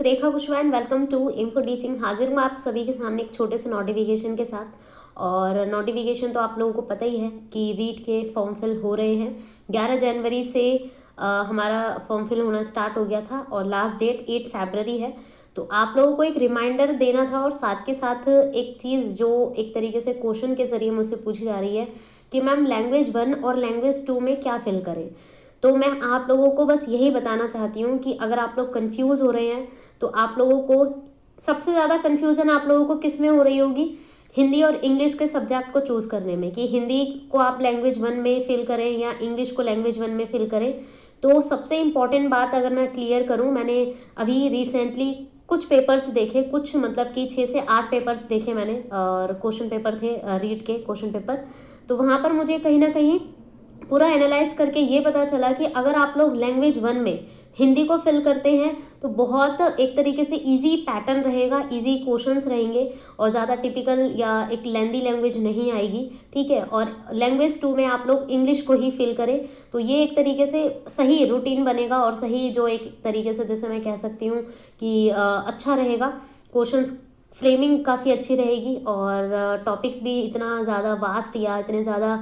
Rekha Kushwaha and welcome to info teaching. हाजिर हूँ आप सभी के सामने एक छोटे से नोटिफिकेशन के साथ। और नोटिफिकेशन तो आप लोगों को पता ही है कि रीट के फॉर्म फिल हो रहे हैं। 11 जनवरी से हमारा फॉर्म फिल होना स्टार्ट हो गया था और लास्ट डेट 8 फरवरी है। तो आप लोगों को एक रिमाइंडर देना था और साथ के साथ एक चीज़ जो एक तरीके से क्वेश्चन के ज़रिए मुझसे पूछी जा रही है कि मैम लैंग्वेज 1 और लैंग्वेज 2 में क्या फिल करें। तो मैं आप लोगों को बस यही बताना चाहती हूँ कि अगर आप लोग कंफ्यूज हो रहे हैं तो आप लोगों को सबसे ज़्यादा कन्फ्यूज़न आप लोगों को किस में हो रही होगी, हिंदी और इंग्लिश के सब्जेक्ट को चूज़ करने में, कि हिंदी को आप लैंग्वेज 1 में फिल करें या इंग्लिश को लैंग्वेज 1 में फिल करें। तो सबसे इम्पॉर्टेंट बात अगर मैं क्लियर करूँ, मैंने अभी रिसेंटली कुछ पेपर्स देखे, कुछ मतलब कि 6 से 8 पेपर्स देखे मैंने, और क्वेश्चन पेपर थे रीड के क्वेश्चन पेपर। तो वहाँ पर मुझे कहीं ना कहीं पूरा एनालाइज करके ये पता चला कि अगर आप लोग लैंग्वेज 1 में हिंदी को फिल करते हैं तो बहुत एक तरीके से इजी पैटर्न रहेगा, इजी क्वेश्चंस रहेंगे और ज़्यादा टिपिकल या एक लेंदी लैंग्वेज नहीं आएगी। ठीक है, और लैंग्वेज 2 में आप लोग इंग्लिश को ही फिल करें तो ये एक तरीके से सही रूटीन बनेगा और सही जो एक तरीके से जैसे मैं कह सकती हूँ कि अच्छा रहेगा। क्वेश्चंस फ्रेमिंग काफ़ी अच्छी रहेगी और टॉपिक्स भी इतना ज़्यादा वास्ट या इतने ज़्यादा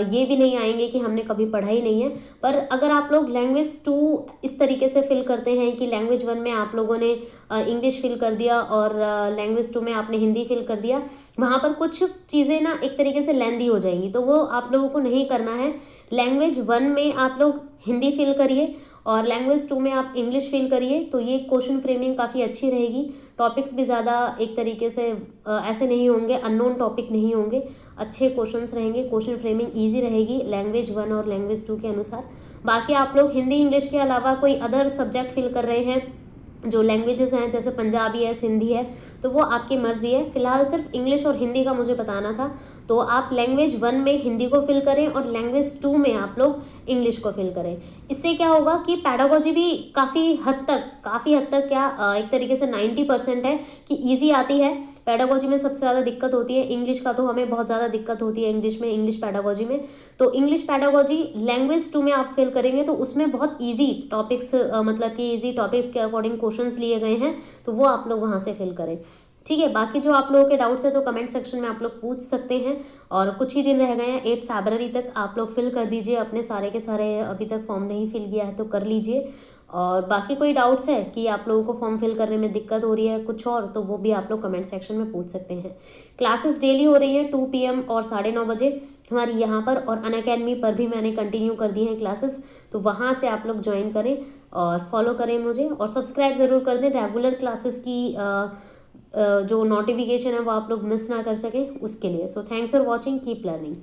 ये भी नहीं आएंगे कि हमने कभी पढ़ा ही नहीं है। पर अगर आप लोग लैंग्वेज 2 इस तरीके से फिल करते हैं कि लैंग्वेज 1 में आप लोगों ने इंग्लिश फिल कर दिया और लैंग्वेज 2 में आपने हिंदी फिल कर दिया, वहाँ पर कुछ चीज़ें ना एक तरीके से लेंदी हो जाएंगी, तो वो आप लोगों को नहीं करना है। लैंग्वेज 1 में आप लोग हिंदी फिल करिए और लैंग्वेज 2 में आप इंग्लिश फिल करिए, तो ये क्वेश्चन फ्रेमिंग काफ़ी अच्छी रहेगी। टॉपिक्स भी ज़्यादा एक तरीके से ऐसे नहीं होंगे, अननोन टॉपिक नहीं होंगे, अच्छे क्वेश्चंस रहेंगे, क्वेश्चन फ्रेमिंग इजी रहेगी लैंग्वेज 1 और लैंग्वेज 2 के अनुसार। बाकी आप लोग हिंदी इंग्लिश के अलावा कोई अदर सब्जेक्ट फिल कर रहे हैं जो लैंग्वेजेस हैं, जैसे पंजाबी है, सिंधी है, तो वो आपकी मर्ज़ी है। फिलहाल सिर्फ इंग्लिश और हिंदी का मुझे बताना था, तो आप लैंग्वेज 1 में हिंदी को फिल करें और लैंग्वेज 2 में आप लोग इंग्लिश को फिल करें। इससे क्या होगा कि पैडागोजी भी काफ़ी हद तक क्या एक तरीके से 90% है कि ईजी आती है। पैडागोजी में सबसे ज़्यादा दिक्कत होती है इंग्लिश का, तो हमें बहुत ज़्यादा दिक्कत होती है इंग्लिश पैडागोजी में। तो इंग्लिश पैडागोजी लैंग्वेज 2 में आप फिल करेंगे तो उसमें बहुत ईजी टॉपिक्स मतलब कि ईजी टॉपिक्स के अकॉर्डिंग क्वेश्चंस लिए गए हैं, तो वो आप लोग वहाँ से फिल करें। ठीक है, बाकी जो आप लोगों के डाउट्स है तो कमेंट सेक्शन में आप लोग पूछ सकते हैं। और कुछ ही दिन रह गए हैं, 8 फरवरी तक आप लोग फिल कर दीजिए अपने सारे के सारे। अभी तक फॉर्म नहीं फिल किया है तो कर लीजिए। और बाकी कोई डाउट्स है कि आप लोगों को फॉर्म फिल करने में दिक्कत हो रही है कुछ और, तो वो भी आप लोग कमेंट सेक्शन में पूछ सकते हैं। क्लासेस डेली हो रही हैं 2 PM और 9:30 बजे हमारी यहाँ पर, और अनअकैडमी पर भी मैंने कंटिन्यू कर दी हैं क्लासेस, तो वहाँ से आप लोग ज्वाइन करें और फॉलो करें मुझे, और सब्सक्राइब ज़रूर कर दें रेगुलर क्लासेस की जो नोटिफिकेशन है वो आप लोग मिस ना कर सकें उसके लिए। So thanks for watching, keep learning.